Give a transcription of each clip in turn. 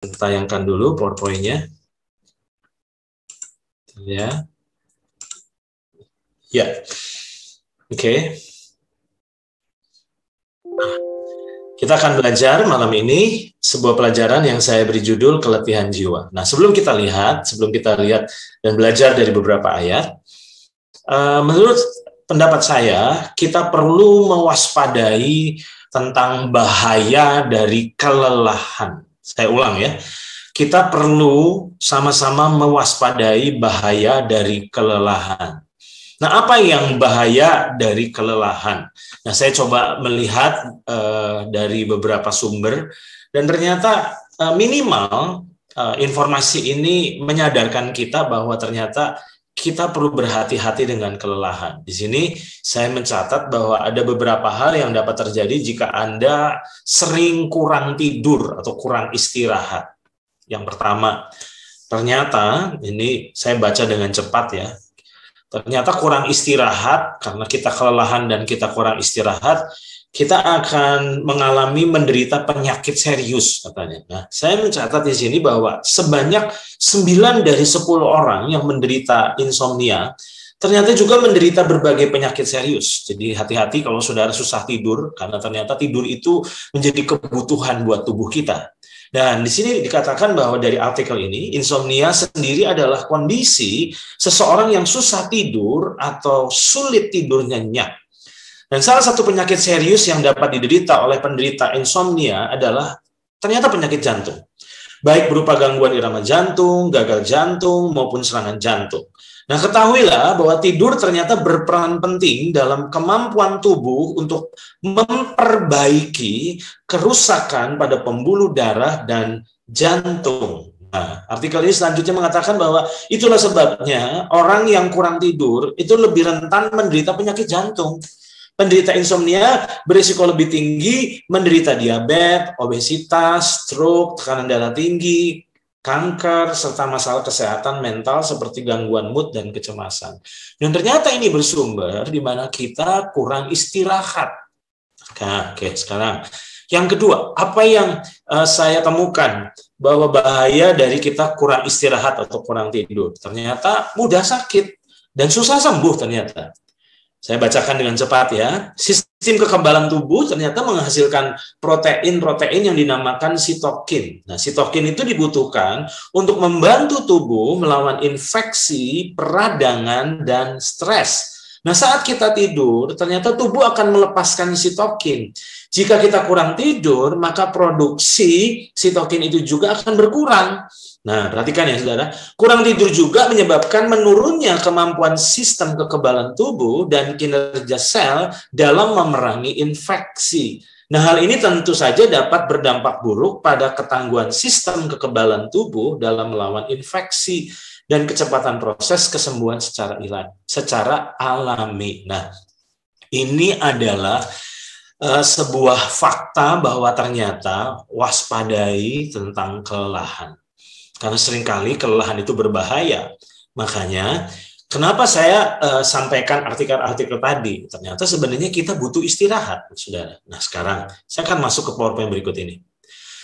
Tayangkan dulu PowerPoint-nya. Ya. Ya. Oke. Kita akan belajar malam ini sebuah pelajaran yang saya beri judul keletihan jiwa. Nah, sebelum kita lihat dan belajar dari beberapa ayat, menurut pendapat saya, kita perlu mewaspadai tentang bahaya dari kelelahan. Saya ulang ya, kita perlu sama-sama mewaspadai bahaya dari kelelahan. Nah, apa yang bahaya dari kelelahan? Nah, saya coba melihat dari beberapa sumber, dan ternyata minimal informasi ini menyadarkan kita bahwa ternyata kita perlu berhati-hati dengan kelelahan. Di sini saya mencatat bahwa ada beberapa hal yang dapat terjadi jika Anda sering kurang tidur atau kurang istirahat. Yang pertama, ternyata ini saya baca dengan cepat ya. Ternyata kurang istirahat, karena kita kelelahan dan kita kurang istirahat, kita akan menderita penyakit serius katanya. Nah, saya mencatat di sini bahwa sebanyak 9 dari 10 orang yang menderita insomnia ternyata juga menderita berbagai penyakit serius. Jadi hati-hati kalau saudara susah tidur, karena ternyata tidur itu menjadi kebutuhan buat tubuh kita. Dan di sini dikatakan bahwa dari artikel ini, insomnia sendiri adalah kondisi seseorang yang susah tidur atau sulit tidur nyenyak. Dan salah satu penyakit serius yang dapat diderita oleh penderita insomnia adalah ternyata penyakit jantung. Baik berupa gangguan irama jantung, gagal jantung, maupun serangan jantung. Nah, ketahuilah bahwa tidur ternyata berperan penting dalam kemampuan tubuh untuk memperbaiki kerusakan pada pembuluh darah dan jantung. Nah, artikel ini selanjutnya mengatakan bahwa itulah sebabnya orang yang kurang tidur itu lebih rentan menderita penyakit jantung. Penderita insomnia berisiko lebih tinggi menderita diabetes, obesitas, stroke, tekanan darah tinggi, kanker, serta masalah kesehatan mental seperti gangguan mood dan kecemasan. Dan ternyata ini bersumber di mana kita kurang istirahat. Nah, oke, sekarang yang kedua, apa yang saya temukan bahwa bahaya dari kita kurang istirahat atau kurang tidur? Ternyata mudah sakit dan susah sembuh ternyata. Saya bacakan dengan cepat ya. Sistem kekebalan tubuh ternyata menghasilkan protein-protein yang dinamakan sitokin. Nah, sitokin itu dibutuhkan untuk membantu tubuh melawan infeksi, peradangan, dan stres. Nah, saat kita tidur, ternyata tubuh akan melepaskan sitokin. Jika kita kurang tidur, maka produksi sitokin itu juga akan berkurang. Nah, perhatikan ya saudara, kurang tidur juga menyebabkan menurunnya kemampuan sistem kekebalan tubuh dan kinerja sel dalam memerangi infeksi. Nah, hal ini tentu saja dapat berdampak buruk pada ketangguhan sistem kekebalan tubuh dalam melawan infeksi dan kecepatan proses kesembuhan secara alami. Nah, ini adalah sebuah fakta bahwa ternyata waspadai tentang kelelahan. Karena seringkali kelelahan itu berbahaya. Makanya, kenapa saya sampaikan artikel-artikel tadi? Ternyata sebenarnya kita butuh istirahat, saudara. Nah, sekarang saya akan masuk ke PowerPoint berikut ini.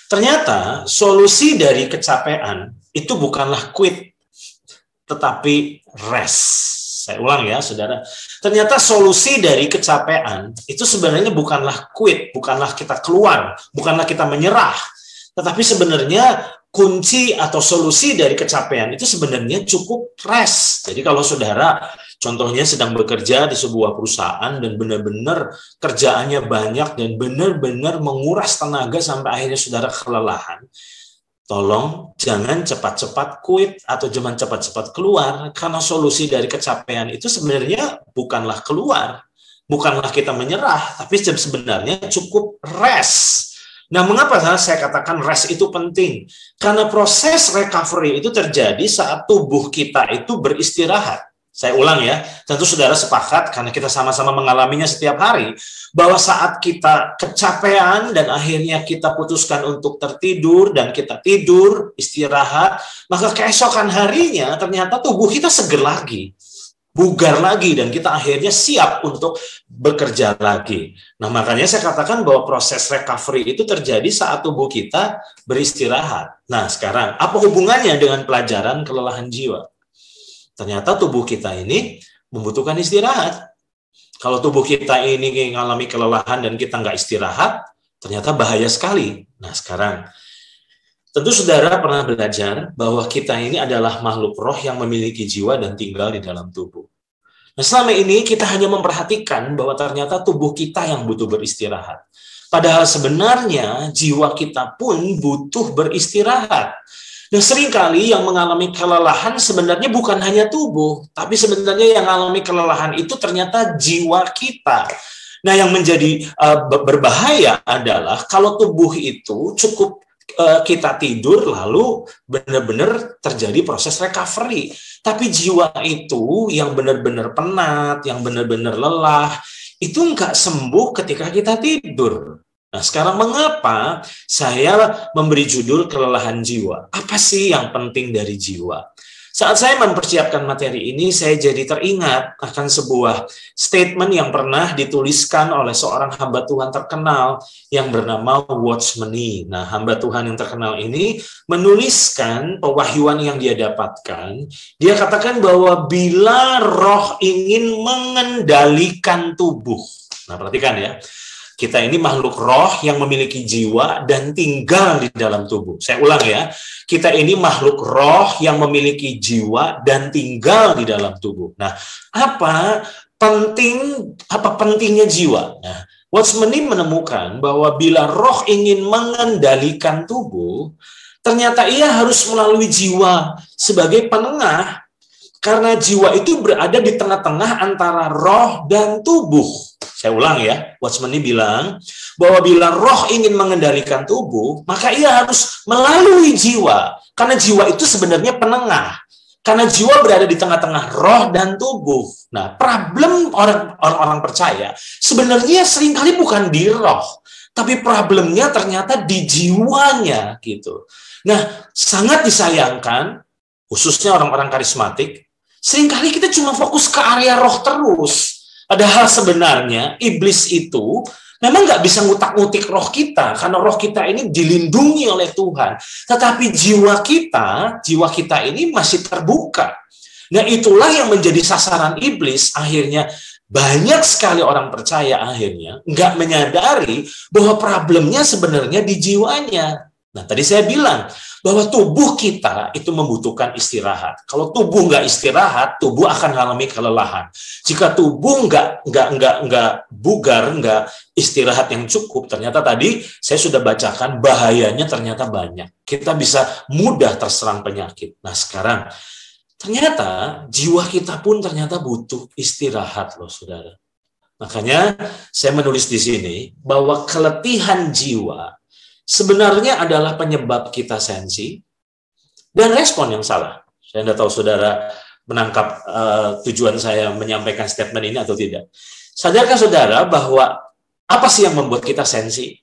Ternyata solusi dari kecapean itu bukanlah quit, tetapi rest. Saya ulang ya, saudara. Ternyata solusi dari kecapean itu sebenarnya bukanlah quit, bukanlah kita keluar, bukanlah kita menyerah. Tetapi sebenarnya kunci atau solusi dari kecapean itu sebenarnya cukup rest. Jadi kalau saudara contohnya sedang bekerja di sebuah perusahaan dan benar-benar kerjaannya banyak dan benar-benar menguras tenaga sampai akhirnya saudara kelelahan, tolong jangan cepat-cepat quit atau jangan cepat-cepat keluar, karena solusi dari kecapean itu sebenarnya bukanlah keluar, bukanlah kita menyerah, tapi sebenarnya cukup rest. Nah, mengapa saya katakan rest itu penting? Karena proses recovery itu terjadi saat tubuh kita itu beristirahat. Saya ulang ya, tentu saudara sepakat karena kita sama-sama mengalaminya setiap hari, bahwa saat kita kecapean dan akhirnya kita putuskan untuk tertidur dan kita tidur, istirahat, maka keesokan harinya ternyata tubuh kita seger lagi. bugar lagi, dan kita akhirnya siap untuk bekerja lagi. Nah, makanya saya katakan bahwa proses recovery itu terjadi saat tubuh kita beristirahat. Nah, sekarang apa hubungannya dengan pelajaran kelelahan jiwa? Ternyata tubuh kita ini membutuhkan istirahat. Kalau tubuh kita ini mengalami kelelahan dan kita nggak istirahat, ternyata bahaya sekali. Nah, sekarang tentu saudara pernah belajar bahwa kita ini adalah makhluk roh yang memiliki jiwa dan tinggal di dalam tubuh. Nah, selama ini kita hanya memperhatikan bahwa ternyata tubuh kita yang butuh beristirahat. Padahal sebenarnya jiwa kita pun butuh beristirahat. Nah, seringkali yang mengalami kelelahan sebenarnya bukan hanya tubuh, tapi sebenarnya yang mengalami kelelahan itu ternyata jiwa kita. Nah, yang menjadi berbahaya adalah kalau tubuh itu cukup kita tidur lalu benar-benar terjadi proses recovery. Tapi jiwa itu yang benar-benar penat, yang benar-benar lelah, itu nggak sembuh ketika kita tidur. Nah, sekarang mengapa saya memberi judul kelelahan jiwa? Apa sih yang penting dari jiwa? Saat saya mempersiapkan materi ini, saya jadi teringat akan sebuah statement yang pernah dituliskan oleh seorang hamba Tuhan terkenal yang bernama Watchman Nee. Nah, hamba Tuhan yang terkenal ini menuliskan pewahyuan yang dia dapatkan. Dia katakan bahwa bila roh ingin mengendalikan tubuh. Nah, perhatikan ya. Kita ini makhluk roh yang memiliki jiwa dan tinggal di dalam tubuh. Saya ulang ya, kita ini makhluk roh yang memiliki jiwa dan tinggal di dalam tubuh. Nah, apa pentingnya jiwa? Nah, Watchman Nee menemukan bahwa bila roh ingin mengendalikan tubuh, ternyata ia harus melalui jiwa sebagai penengah, karena jiwa itu berada di tengah-tengah antara roh dan tubuh. Saya ulang ya, Watchman Nee bilang bahwa bila roh ingin mengendalikan tubuh, maka ia harus melalui jiwa. Karena jiwa itu sebenarnya penengah. Karena jiwa berada di tengah-tengah roh dan tubuh. Nah, problem orang-orang percaya sebenarnya seringkali bukan di roh, tapi problemnya ternyata di jiwanya gitu. Nah, sangat disayangkan, khususnya orang-orang karismatik, seringkali kita cuma fokus ke area roh terus. Padahal sebenarnya iblis itu memang nggak bisa ngutak-ngutik roh kita, karena roh kita ini dilindungi oleh Tuhan. Tetapi jiwa kita ini masih terbuka. Nah, itulah yang menjadi sasaran iblis. Akhirnya banyak sekali orang percaya akhirnya nggak menyadari bahwa problemnya sebenarnya di jiwanya. Nah, tadi saya bilang bahwa tubuh kita itu membutuhkan istirahat. Kalau tubuh nggak istirahat, tubuh akan mengalami kelelahan. Jika tubuh nggak bugar, nggak istirahat yang cukup, ternyata tadi saya sudah bacakan bahayanya ternyata banyak. Kita bisa mudah terserang penyakit. Nah, sekarang ternyata jiwa kita pun ternyata butuh istirahat loh, saudara. Makanya saya menulis di sini bahwa keletihan jiwa sebenarnya adalah penyebab kita sensi dan respon yang salah. Saya tidak tahu saudara menangkap tujuan saya menyampaikan statement ini atau tidak. Sadarkah saudara bahwa apa sih yang membuat kita sensi?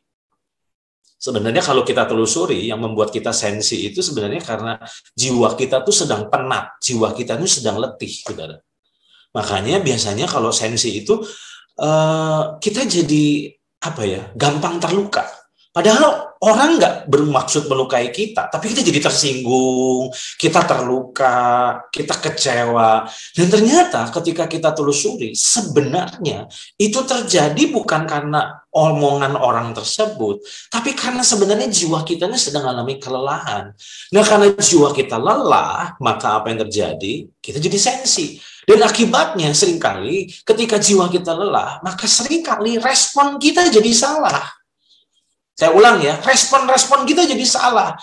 Sebenarnya kalau kita telusuri, yang membuat kita sensi itu sebenarnya karena jiwa kita tuh sedang penat, jiwa kita itu sedang letih, saudara. Makanya biasanya kalau sensi itu kita jadi gampang terluka. Padahal orang nggak bermaksud melukai kita, tapi kita jadi tersinggung, kita terluka, kita kecewa. Dan ternyata ketika kita telusuri, sebenarnya itu terjadi bukan karena omongan orang tersebut, tapi karena sebenarnya jiwa kita ini sedang alami kelelahan. Nah, karena jiwa kita lelah, maka apa yang terjadi? Kita jadi sensi. Dan akibatnya seringkali ketika jiwa kita lelah, maka seringkali respon kita jadi salah. Saya ulang ya, respon kita jadi salah.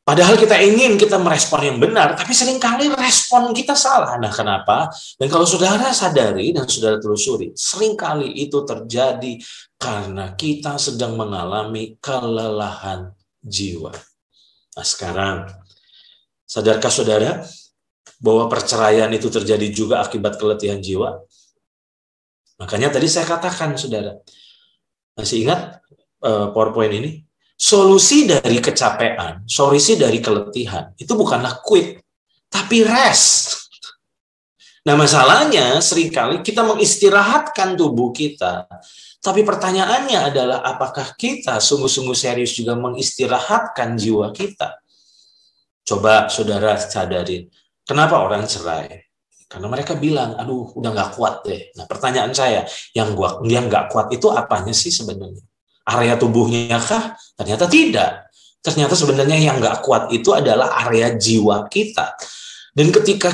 Padahal kita ingin kita merespon yang benar, tapi seringkali respon kita salah. Nah, kenapa? Dan kalau saudara sadari dan saudara telusuri, seringkali itu terjadi karena kita sedang mengalami kelelahan jiwa. Nah, sekarang, sadarkah saudara bahwa perceraian itu terjadi juga akibat keletihan jiwa? Makanya tadi saya katakan, saudara, masih ingat PowerPoint ini? Solusi dari kecapean, solusi dari keletihan, itu bukanlah quit, tapi rest. Nah, masalahnya seringkali kita mengistirahatkan tubuh kita. Tapi pertanyaannya adalah apakah kita sungguh-sungguh serius juga mengistirahatkan jiwa kita? Coba saudara sadarin, kenapa orang cerai? Karena mereka bilang, aduh udah nggak kuat deh. Nah pertanyaan saya, yang nggak kuat itu apanya sih sebenarnya? Area tubuhnya kah? Ternyata tidak. Ternyata sebenarnya yang nggak kuat itu adalah area jiwa kita. Dan ketika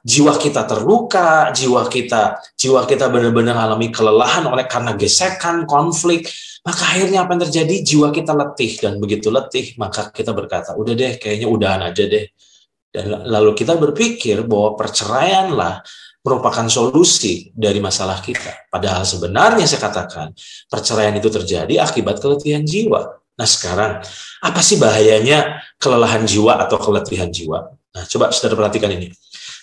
jiwa kita terluka, jiwa kita benar-benar alami kelelahan oleh karena gesekan, konflik, maka akhirnya apa yang terjadi? Jiwa kita letih, dan begitu letih, maka kita berkata, udah deh, kayaknya udahan aja deh. Dan lalu kita berpikir bahwa perceraianlah merupakan solusi dari masalah kita. Padahal sebenarnya saya katakan, perceraian itu terjadi akibat keletihan jiwa. Nah sekarang, apa sih bahayanya kelelahan jiwa atau keletihan jiwa? Nah, coba saudara perhatikan ini.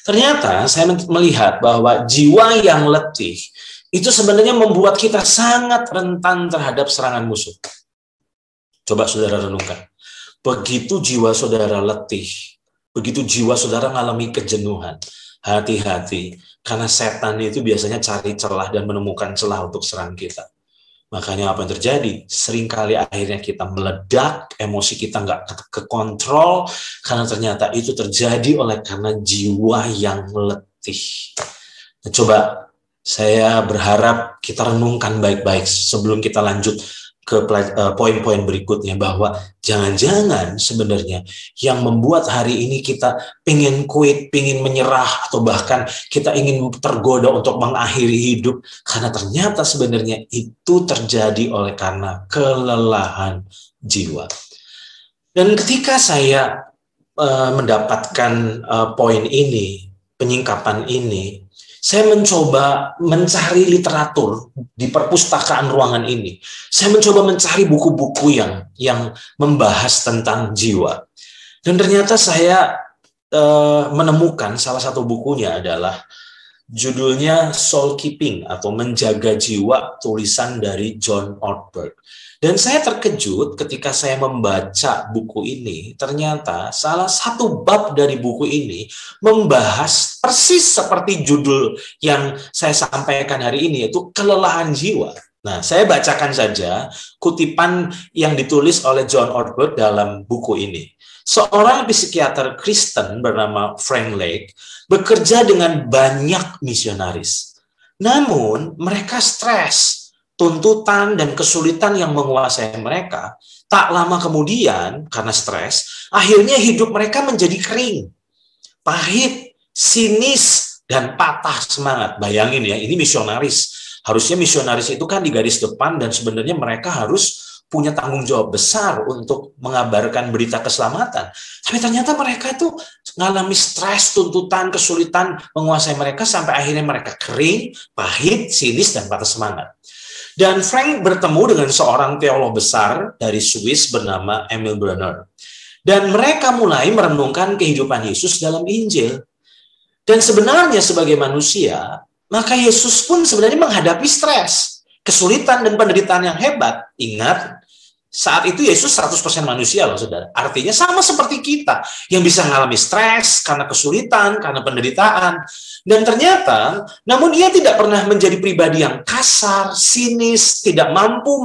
Ternyata saya melihat bahwa jiwa yang letih itu sebenarnya membuat kita sangat rentan terhadap serangan musuh. Coba saudara renungkan. Begitu jiwa saudara letih, begitu jiwa saudara mengalami kejenuhan, hati-hati, karena setan itu biasanya cari celah dan menemukan celah untuk serang kita. Makanya apa yang terjadi? Seringkali akhirnya kita meledak, emosi kita nggak kekontrol, karena ternyata itu terjadi oleh karena jiwa yang letih. Nah, coba saya berharap kita renungkan baik-baik sebelum kita lanjut ke poin-poin berikutnya, bahwa jangan-jangan sebenarnya yang membuat hari ini kita ingin quit, ingin menyerah, atau bahkan kita ingin tergoda untuk mengakhiri hidup, karena ternyata sebenarnya itu terjadi oleh karena kelelahan jiwa. Dan ketika saya mendapatkan poin ini, penyingkapan ini, saya mencoba mencari literatur di perpustakaan ruangan ini. Saya mencoba mencari buku-buku yang membahas tentang jiwa. Dan ternyata saya menemukan salah satu bukunya adalah judulnya Soul Keeping atau Menjaga Jiwa, tulisan dari John Ortberg. Dan saya terkejut ketika saya membaca buku ini, ternyata salah satu bab dari buku ini membahas persis seperti judul yang saya sampaikan hari ini, yaitu kelelahan jiwa. Nah, saya bacakan saja kutipan yang ditulis oleh John Ortberg dalam buku ini. Seorang psikiater Kristen bernama Frank Lake bekerja dengan banyak misionaris. Namun, mereka stres, tuntutan dan kesulitan yang menguasai mereka. Tak lama kemudian, karena stres, akhirnya hidup mereka menjadi kering, pahit, sinis, dan patah semangat. Bayangin ya, ini misionaris. Harusnya misionaris itu kan di garis depan, dan sebenarnya mereka harus punya tanggung jawab besar untuk mengabarkan berita keselamatan. Tapi ternyata mereka itu mengalami stres, tuntutan, kesulitan menguasai mereka, sampai akhirnya mereka kering, pahit, sinis, dan patah semangat. Dan Frank bertemu dengan seorang teolog besar dari Swiss bernama Emil Brunner. Dan mereka mulai merenungkan kehidupan Yesus dalam Injil. Dan sebenarnya sebagai manusia, maka Yesus pun sebenarnya menghadapi stres, kesulitan, dan penderitaan yang hebat. Ingat, saat itu Yesus 100% manusia loh, saudara. Artinya sama seperti kita, yang bisa mengalami stres, karena kesulitan, karena penderitaan. Dan ternyata, namun ia tidak pernah menjadi pribadi yang kasar, sinis, tidak mampu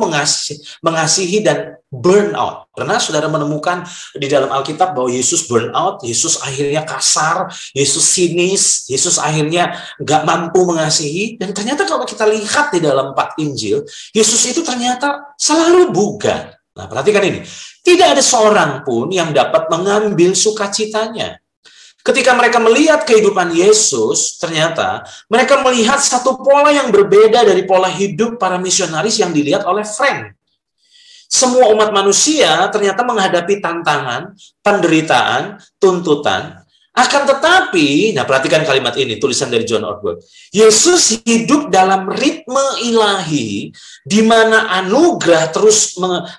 mengasihi, dan burnout. Pernah saudara menemukan di dalam Alkitab bahwa Yesus burnout, Yesus akhirnya kasar, Yesus sinis, Yesus akhirnya nggak mampu mengasihi. Dan ternyata kalau kita lihat di dalam 4 Injil, Yesus itu ternyata selalu bugar. Nah, perhatikan ini. Tidak ada seorang pun yang dapat mengambil sukacitanya. Ketika mereka melihat kehidupan Yesus, ternyata mereka melihat satu pola yang berbeda dari pola hidup para misionaris yang dilihat oleh Frank. Semua umat manusia ternyata menghadapi tantangan, penderitaan, tuntutan. Akan tetapi, nah perhatikan kalimat ini, tulisan dari John Ortberg. Yesus hidup dalam ritme ilahi, di mana anugerah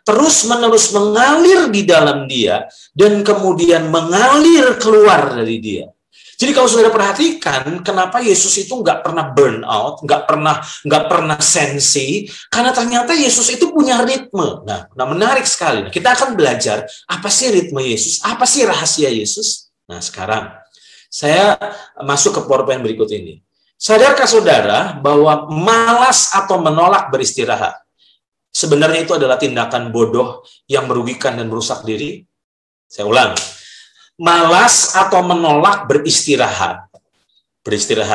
terus-menerus mengalir di dalam dia, dan kemudian mengalir keluar dari dia. Jadi kalau saudara perhatikan, kenapa Yesus itu nggak pernah burnout, nggak pernah sensi, karena ternyata Yesus itu punya ritme. Nah menarik sekali. Nah, kita akan belajar apa sih ritme Yesus, apa sih rahasia Yesus. Nah sekarang, Saya masuk ke PowerPoint berikut ini. Sadarkah saudara bahwa malas atau menolak beristirahat sebenarnya itu adalah tindakan bodoh yang merugikan dan merusak diri? Saya ulang. Malas atau menolak beristirahat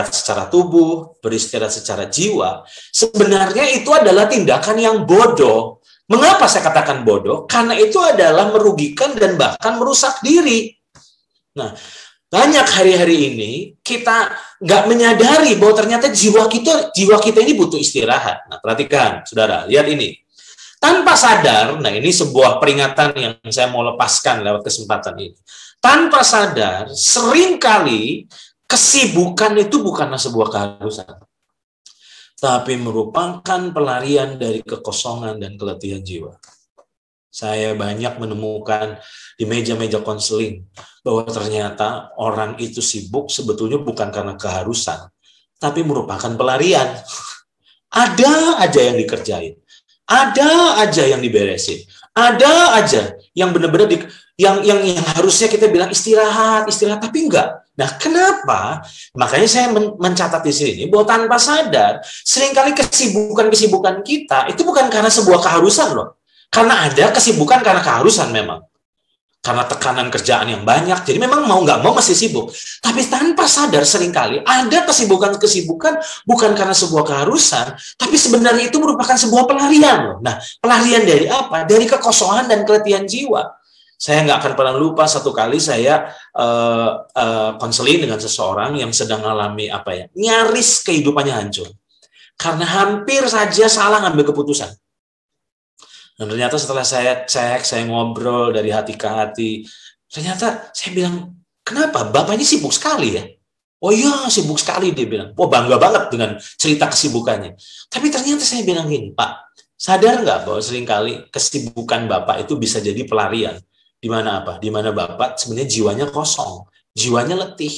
secara tubuh, beristirahat secara jiwa, sebenarnya itu adalah tindakan yang bodoh. Mengapa saya katakan bodoh? Karena itu adalah merugikan dan bahkan merusak diri. Nah, banyak hari-hari ini kita nggak menyadari bahwa ternyata jiwa kita ini butuh istirahat. Nah, perhatikan, saudara, lihat ini. Tanpa sadar, nah ini sebuah peringatan yang saya mau lepaskan lewat kesempatan ini. Tanpa sadar, seringkali kesibukan itu bukanlah sebuah keharusan, tapi merupakan pelarian dari kekosongan dan keletihan jiwa. Saya banyak menemukan di meja-meja konseling bahwa ternyata orang itu sibuk sebetulnya bukan karena keharusan, tapi merupakan pelarian. Ada aja yang dikerjain, ada aja yang diberesin, ada aja yang benar-benar yang harusnya kita bilang istirahat, tapi enggak. Nah, kenapa? Makanya saya mencatat di sini bahwa tanpa sadar, seringkali kesibukan kita itu bukan karena sebuah keharusan loh. Karena ada kesibukan karena keharusan memang. Karena tekanan kerjaan yang banyak, jadi memang mau nggak mau masih sibuk. Tapi tanpa sadar seringkali ada kesibukan bukan karena sebuah keharusan, tapi sebenarnya itu merupakan sebuah pelarian loh. Nah, pelarian dari apa? Dari kekosongan dan keletihan jiwa. Saya nggak akan pernah lupa satu kali saya konseling dengan seseorang yang sedang mengalami nyaris kehidupannya hancur. Karena hampir saja salah ngambil keputusan. Dan ternyata setelah saya cek, saya ngobrol dari hati ke hati, ternyata saya bilang, kenapa? Bapak ini sibuk sekali ya? Oh iya, sibuk sekali, dia bilang. Oh, bangga banget dengan cerita kesibukannya. Tapi ternyata saya bilang gini, Pak, sadar nggak bahwa seringkali kesibukan Bapak itu bisa jadi pelarian? Di mana apa? Di mana Bapak sebenarnya jiwanya kosong, jiwanya letih.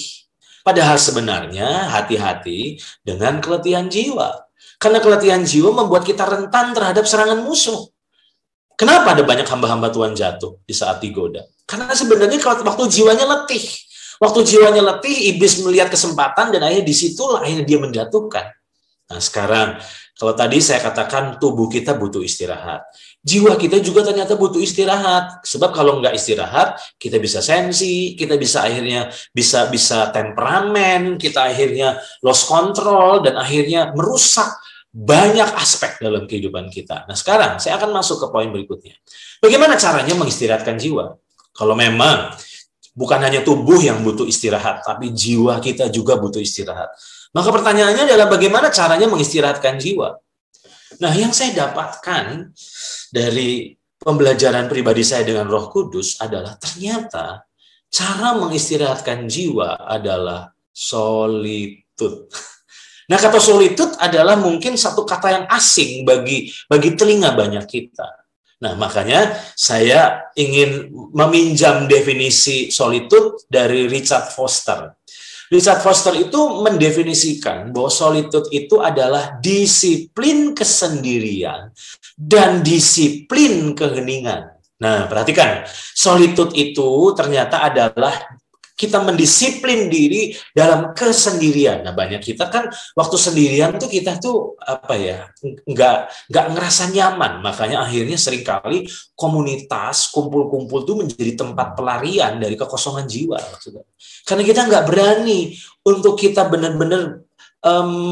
Padahal sebenarnya hati-hati dengan keletihan jiwa. Karena keletihan jiwa membuat kita rentan terhadap serangan musuh. Kenapa ada banyak hamba-hamba Tuhan jatuh di saat digoda? Karena sebenarnya waktu jiwanya letih. Waktu jiwanya letih, iblis melihat kesempatan dan akhirnya disitulah akhirnya dia menjatuhkan. Nah sekarang, kalau tadi saya katakan tubuh kita butuh istirahat. Jiwa kita juga ternyata butuh istirahat. Sebab kalau nggak istirahat, kita bisa sensi, kita bisa akhirnya bisa temperamen, kita akhirnya lost control, dan akhirnya merusak banyak aspek dalam kehidupan kita. Nah sekarang saya akan masuk ke poin berikutnya. Bagaimana caranya mengistirahatkan jiwa? Kalau memang bukan hanya tubuh yang butuh istirahat, tapi jiwa kita juga butuh istirahat. Maka pertanyaannya adalah bagaimana caranya mengistirahatkan jiwa? Nah yang saya dapatkan dari pembelajaran pribadi saya dengan Roh Kudus adalah ternyata cara mengistirahatkan jiwa adalah solitude. Nah, kata solitude adalah mungkin satu kata yang asing bagi telinga banyak kita. Nah, makanya saya ingin meminjam definisi solitude dari Richard Foster. Richard Foster itu mendefinisikan bahwa solitude itu adalah disiplin kesendirian dan disiplin keheningan. Nah, perhatikan, solitude itu ternyata adalah kita mendisiplin diri dalam kesendirian. Nah, banyak kita kan waktu sendirian tuh kita tuh nggak ngerasa nyaman. Makanya akhirnya seringkali komunitas kumpul-kumpul tuh menjadi tempat pelarian dari kekosongan jiwa. Karena kita nggak berani untuk kita benar-benar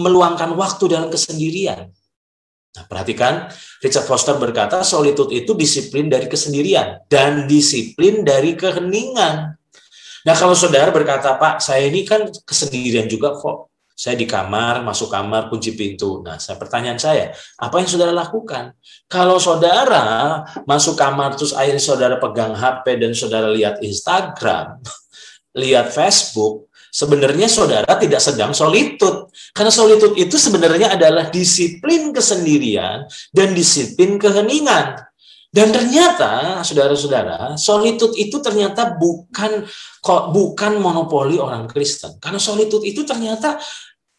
meluangkan waktu dalam kesendirian. Nah, perhatikan, Richard Foster berkata solitude itu disiplin dari kesendirian dan disiplin dari keheningan. Nah, kalau saudara berkata, Pak, saya ini kan kesendirian juga kok. Saya di kamar, masuk kamar, kunci pintu. Nah, pertanyaan saya, apa yang saudara lakukan? Kalau saudara masuk kamar, terus akhirnya saudara pegang HP dan saudara lihat Instagram, lihat Facebook, sebenarnya saudara tidak sedang solitude. Karena solitude itu sebenarnya adalah disiplin kesendirian dan disiplin keheningan. Dan ternyata, saudara-saudara, solitude itu ternyata bukan monopoli orang Kristen. Karena solitude itu ternyata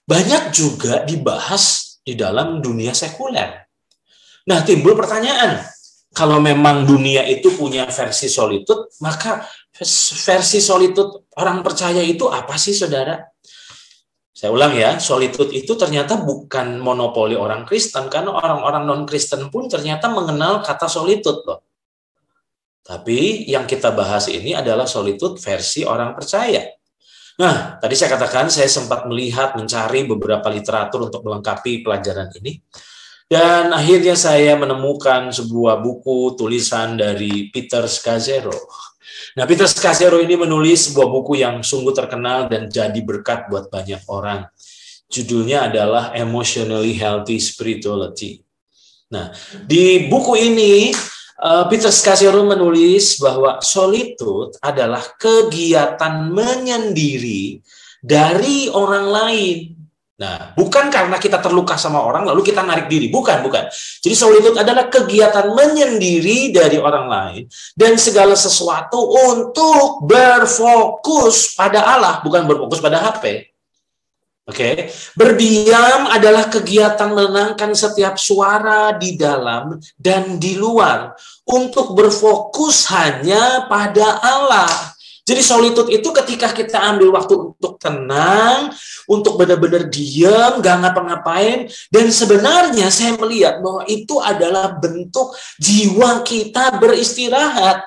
banyak juga dibahas di dalam dunia sekuler. Nah, timbul pertanyaan, Kalau memang dunia itu punya versi solitude, maka versi solitude orang percaya itu apa sih, saudara? Saya ulang ya, solitude itu ternyata bukan monopoli orang Kristen, karena orang-orang non-Kristen pun ternyata mengenal kata solitude loh. Tapi yang kita bahas ini adalah solitude versi orang percaya. Nah, tadi saya katakan saya sempat melihat, mencari beberapa literatur untuk melengkapi pelajaran ini. Dan akhirnya saya menemukan sebuah buku tulisan dari Peter Scazzero. Nah, Peter Scazzero ini menulis sebuah buku yang sungguh terkenal dan jadi berkat buat banyak orang. Judulnya adalah Emotionally Healthy Spirituality. Nah, di buku ini Peter Scazzero menulis bahwa solitude adalah kegiatan menyendiri dari orang lain. Nah, bukan karena kita terluka sama orang lalu kita narik diri, bukan. Jadi solitude adalah kegiatan menyendiri dari orang lain dan segala sesuatu untuk berfokus pada Allah, bukan berfokus pada HP. Oke, berdiam adalah kegiatan menenangkan setiap suara di dalam dan di luar untuk berfokus hanya pada Allah. Jadi solitude itu ketika kita ambil waktu untuk tenang, untuk benar-benar diam, gak ngapa-ngapain, dan sebenarnya saya melihat bahwa itu adalah bentuk jiwa kita beristirahat.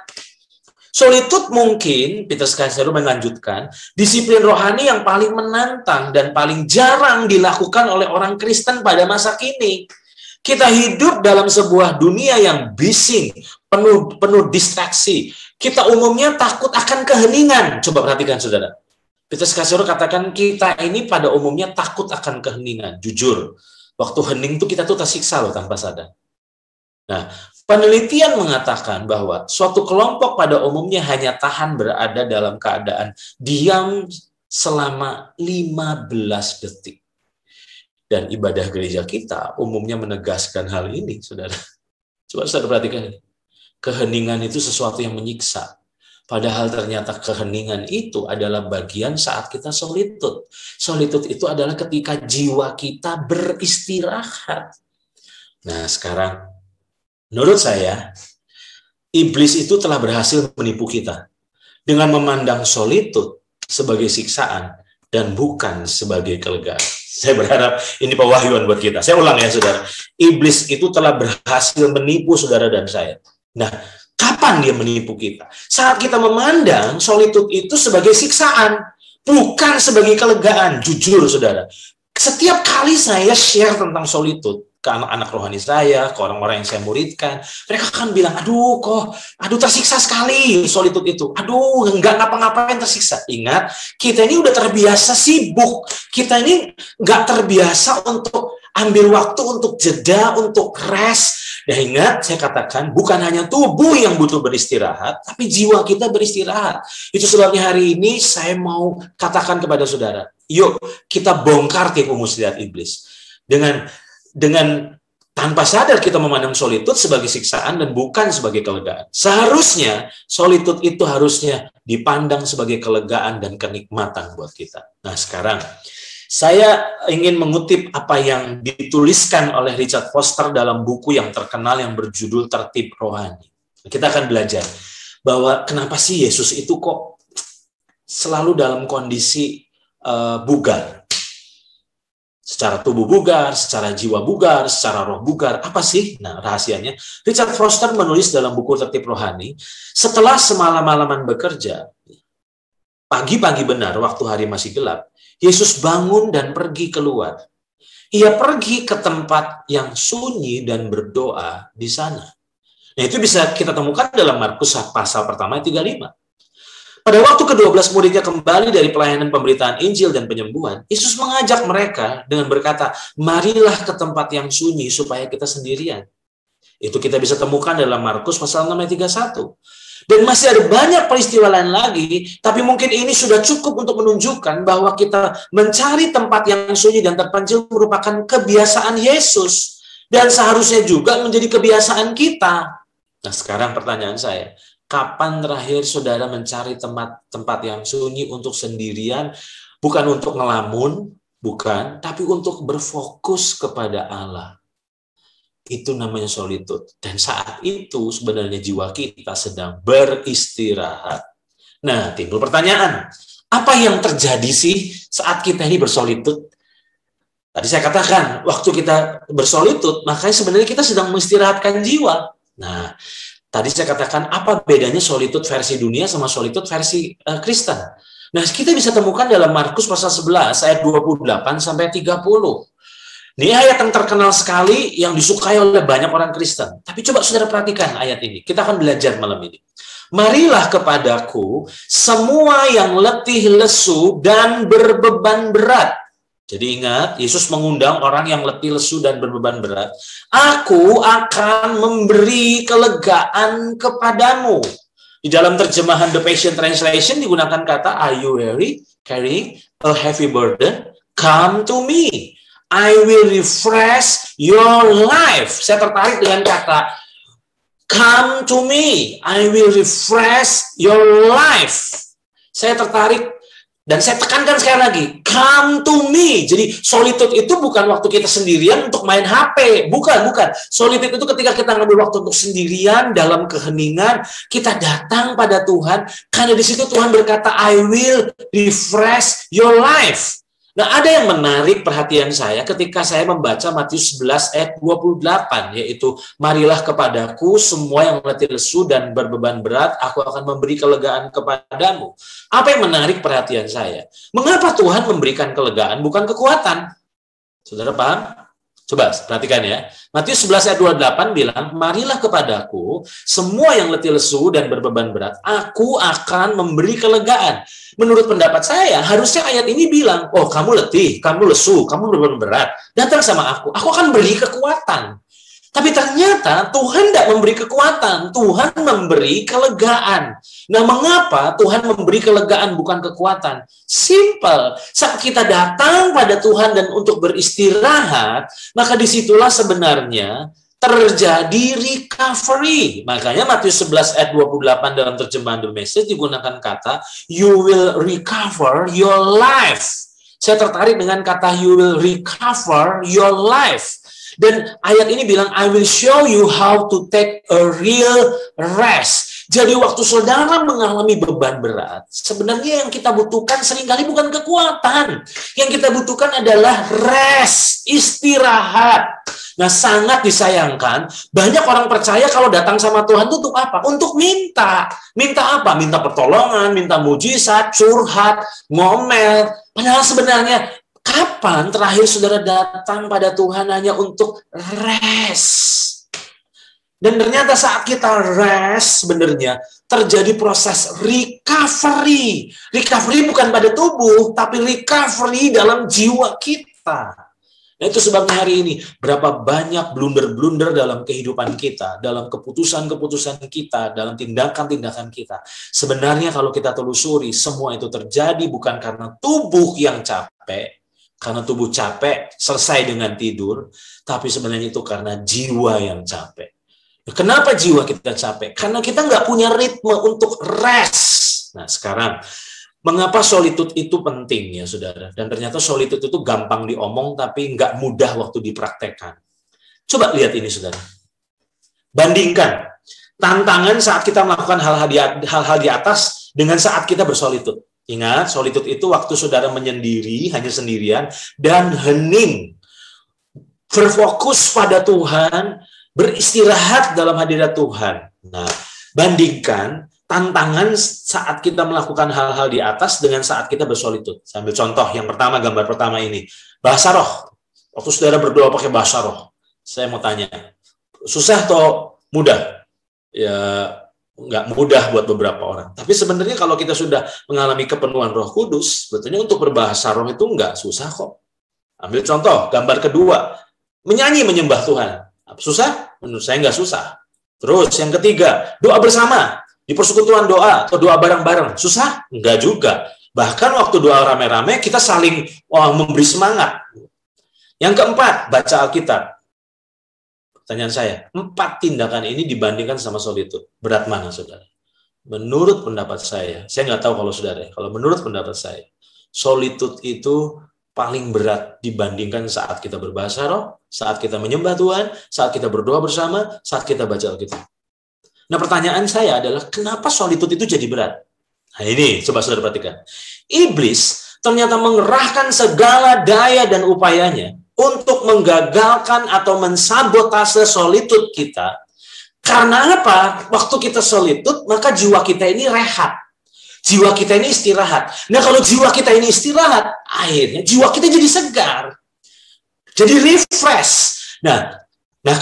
Solitude mungkin, Peter Scazzero melanjutkan, disiplin rohani yang paling menantang dan paling jarang dilakukan oleh orang Kristen pada masa kini. Kita hidup dalam sebuah dunia yang bising, penuh distraksi. Kita umumnya takut akan keheningan. Coba perhatikan, saudara. Peter Scazzero katakan kita ini pada umumnya takut akan keheningan. Jujur, waktu hening itu kita tuh tersiksa loh tanpa sadar. Nah, penelitian mengatakan bahwa suatu kelompok pada umumnya hanya tahan berada dalam keadaan diam selama 15 detik. Dan ibadah gereja kita umumnya menegaskan hal ini, saudara. Coba saudara perhatikan ini. Keheningan itu sesuatu yang menyiksa. Padahal ternyata keheningan itu adalah bagian saat kita solitude. Solitude itu adalah ketika jiwa kita beristirahat. Nah, sekarang menurut saya, iblis itu telah berhasil menipu kita dengan memandang solitude sebagai siksaan dan bukan sebagai kelegaan. Saya berharap ini pewahyuan buat kita. Saya ulang ya, saudara. Iblis itu telah berhasil menipu saudara dan saya. Nah, kapan dia menipu kita? Saat kita memandang solitude itu sebagai siksaan, bukan sebagai kelegaan. Jujur, saudara. Setiap kali saya share tentang solitude ke anak-anak rohani saya, ke orang-orang yang saya muridkan, mereka akan bilang, aduh tersiksa sekali solitude itu. Aduh, nggak ngapa-ngapain tersiksa. Ingat, kita ini udah terbiasa sibuk. Kita ini nggak terbiasa untuk ambil waktu untuk jeda, untuk rest. Dan ingat, saya katakan, bukan hanya tubuh yang butuh beristirahat, tapi jiwa kita beristirahat. Itu sebabnya hari ini saya mau katakan kepada saudara, yuk kita bongkar tipu muslihat iblis. Dengan tanpa sadar kita memandang solitude sebagai siksaan dan bukan sebagai kelegaan. Seharusnya solitude itu harusnya dipandang sebagai kelegaan dan kenikmatan buat kita. Nah, sekarang saya ingin mengutip apa yang dituliskan oleh Richard Foster dalam buku yang terkenal yang berjudul Tertib Rohani. Kita akan belajar bahwa kenapa sih Yesus itu kok selalu dalam kondisi bugar. Secara tubuh bugar, secara jiwa bugar, secara roh bugar. Apa sih? Nah, rahasianya. Richard Foster menulis dalam buku Tertib Rohani, setelah semalam-malaman bekerja, pagi-pagi benar, waktu hari masih gelap, Yesus bangun dan pergi keluar. Ia pergi ke tempat yang sunyi dan berdoa di sana. Nah, itu bisa kita temukan dalam Markus pasal pertama 35. Pada waktu ke-12 muridnya kembali dari pelayanan pemberitaan Injil dan penyembuhan, Yesus mengajak mereka dengan berkata, marilah ke tempat yang sunyi supaya kita sendirian. Itu kita bisa temukan dalam Markus pasal 6 ayat 31. Dan masih ada banyak peristiwa lain lagi, tapi mungkin ini sudah cukup untuk menunjukkan bahwa kita mencari tempat yang sunyi dan terpencil merupakan kebiasaan Yesus. Dan seharusnya juga menjadi kebiasaan kita. Nah, sekarang pertanyaan saya, kapan terakhir saudara mencari tempat yang sunyi untuk sendirian, bukan untuk ngelamun, bukan, tapi untuk berfokus kepada Allah? Itu namanya solitude. Dan saat itu sebenarnya jiwa kita sedang beristirahat. Nah, timbul pertanyaan, apa yang terjadi sih saat kita ini bersolitude? Tadi saya katakan, waktu kita bersolitude, makanya sebenarnya kita sedang mengistirahatkan jiwa. Nah, tadi saya katakan, apa bedanya solitude versi dunia sama solitude versi Kristen? Nah, kita bisa temukan dalam Markus pasal 11, ayat 28 sampai 30. Ini ayat yang terkenal sekali, yang disukai oleh banyak orang Kristen. Tapi coba saudara perhatikan ayat ini. Kita akan belajar malam ini. Marilah kepadaku semua yang letih lesu dan berbeban berat. Jadi ingat, Yesus mengundang orang yang letih lesu dan berbeban berat. Aku akan memberi kelegaan kepadamu. Di dalam terjemahan The Passion Translation digunakan kata, are you weary, carrying a heavy burden? Come to me. I will refresh your life. Saya tertarik dengan kata come to me. I will refresh your life. Saya tertarik dan saya tekankan sekali lagi, come to me. Jadi solitude itu bukan waktu kita sendirian untuk main HP. Bukan. Solitude itu ketika kita ngambil waktu untuk sendirian dalam keheningan, kita datang pada Tuhan, karena di situ Tuhan berkata, I will refresh your life. Nah, ada yang menarik perhatian saya ketika saya membaca Matius 11 ayat 28, yaitu, marilah kepadaku semua yang letih lesu dan berbeban berat, aku akan memberi kelegaan kepadamu. Apa yang menarik perhatian saya? Mengapa Tuhan memberikan kelegaan, bukan kekuatan? Saudara paham? Coba perhatikan ya. Matius 11 ayat 28 bilang, marilah kepadaku semua yang letih lesu dan berbeban berat, aku akan memberi kelegaan. Menurut pendapat saya, harusnya ayat ini bilang, oh kamu letih, kamu lesu, kamu berbeban berat, datang sama aku akan beri kekuatan. Tapi ternyata Tuhan tidak memberi kekuatan, Tuhan memberi kelegaan. Nah, mengapa Tuhan memberi kelegaan bukan kekuatan? Simple, saat kita datang pada Tuhan dan untuk beristirahat, maka disitulah sebenarnya terjadi recovery. Makanya Matius 11 ayat 28 dalam terjemahan The Message digunakan kata, you will recover your life. Saya tertarik dengan kata you will recover your life. Dan ayat ini bilang, I will show you how to take a real rest. Jadi waktu saudara mengalami beban berat, sebenarnya yang kita butuhkan seringkali bukan kekuatan. Yang kita butuhkan adalah rest, istirahat. Nah, sangat disayangkan, banyak orang percaya kalau datang sama Tuhan itu untuk apa? Untuk minta. Minta apa? Minta pertolongan, minta mujizat, curhat, ngomel. Padahal sebenarnya, kapan terakhir saudara datang pada Tuhan hanya untuk rest? Dan ternyata saat kita rest, sebenarnya terjadi proses recovery. Recovery bukan pada tubuh, tapi recovery dalam jiwa kita. Nah, itu sebabnya hari ini berapa banyak blunder-blunder dalam kehidupan kita, dalam keputusan-keputusan kita, dalam tindakan-tindakan kita. Sebenarnya kalau kita telusuri, semua itu terjadi bukan karena tubuh yang capek, karena tubuh capek selesai dengan tidur, tapi sebenarnya itu karena jiwa yang capek. Kenapa jiwa kita capek? Karena kita nggak punya ritme untuk rest. Nah, sekarang, mengapa solitude itu penting ya, saudara? Dan ternyata solitude itu gampang diomong, tapi nggak mudah waktu dipraktekkan. Coba lihat ini, saudara. Bandingkan tantangan saat kita melakukan hal-hal di atas dengan saat kita bersolitude. Ingat, solitude itu waktu saudara menyendiri, hanya sendirian, dan hening. Berfokus pada Tuhan, beristirahat dalam hadirat Tuhan. Nah, bandingkan tantangan saat kita melakukan hal-hal di atas dengan saat kita bersolitude. Saya ambil contoh, yang pertama, gambar pertama ini. Bahasa roh. Waktu saudara berdoa pakai bahasa roh. Saya mau tanya, susah atau mudah? Ya, nggak mudah buat beberapa orang. Tapi sebenarnya kalau kita sudah mengalami kepenuhan Roh Kudus, sebetulnya untuk berbahasa roh itu nggak susah kok. Ambil contoh, gambar kedua. Menyanyi menyembah Tuhan. Susah? Menurut saya nggak susah. Terus yang ketiga, doa bersama. Di persekutuan doa atau doa bareng-bareng. Susah? Enggak juga. Bahkan waktu doa rame-rame, kita saling memberi semangat. Yang keempat, baca Alkitab. Pertanyaan saya, 4 tindakan ini dibandingkan sama solitude. Berat mana, saudara? Menurut pendapat saya nggak tahu kalau saudara, kalau menurut pendapat saya, solitude itu paling berat dibandingkan saat kita berbahasa roh, saat kita menyembah Tuhan, saat kita berdoa bersama, saat kita baca Alkitab. Nah, pertanyaan saya adalah, kenapa solitude itu jadi berat? Nah, ini coba saudara perhatikan. Iblis ternyata mengerahkan segala daya dan upayanya untuk menggagalkan atau mensabotase solitude kita. Karena apa? Waktu kita solitude, maka jiwa kita ini rehat. Jiwa kita ini istirahat. Nah, kalau jiwa kita ini istirahat, akhirnya jiwa kita jadi segar. Jadi refresh. Nah,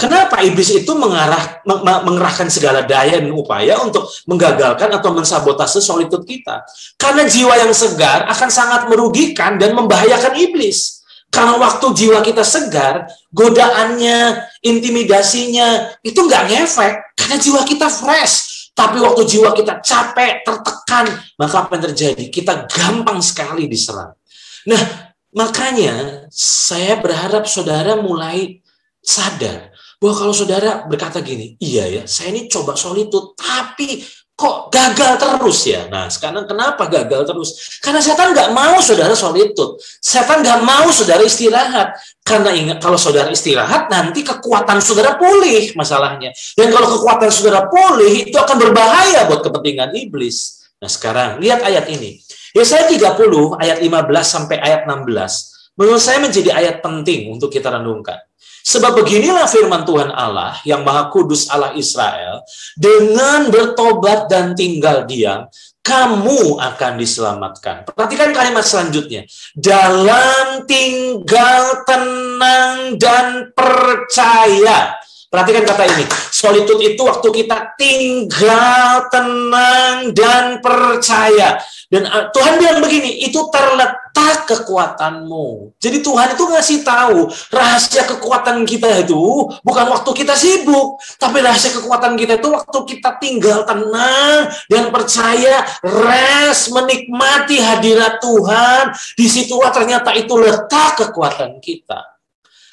kenapa iblis itu mengerahkan segala daya dan upaya untuk menggagalkan atau mensabotase solitude kita? Karena jiwa yang segar akan sangat merugikan dan membahayakan iblis. Karena waktu jiwa kita segar, godaannya, intimidasinya, itu nggak ngefek. Karena jiwa kita fresh. Tapi waktu jiwa kita capek, tertekan, maka apa yang terjadi? Kita gampang sekali diserang. Nah, makanya saya berharap saudara mulai sadar bahwa kalau saudara berkata gini, iya ya, saya ini coba solitude, tapi kok gagal terus ya? Nah, sekarang kenapa gagal terus? Karena setan nggak mau saudara solitude. Setan nggak mau saudara istirahat. Karena ingat, kalau saudara istirahat, nanti kekuatan saudara pulih masalahnya. Dan kalau kekuatan saudara pulih, itu akan berbahaya buat kepentingan iblis. Nah, sekarang, lihat ayat ini. Yesaya 30, ayat 15 sampai ayat 16. Menurut saya menjadi ayat penting untuk kita renungkan. Sebab beginilah firman Tuhan Allah, yang Maha Kudus Allah Israel, dengan bertobat dan tinggal diam, kamu akan diselamatkan. Perhatikan kalimat selanjutnya. Dalam tinggal tenang dan percaya. Perhatikan kata ini. Solitude itu waktu kita tinggal tenang dan percaya. Dan Tuhan bilang begini, itu terletak kekuatanmu. Jadi Tuhan itu ngasih tahu, rahasia kekuatan kita itu bukan waktu kita sibuk, tapi rahasia kekuatan kita itu waktu kita tinggal tenang dan percaya, rest, menikmati hadirat Tuhan. Disitulah ternyata itu letak kekuatan kita.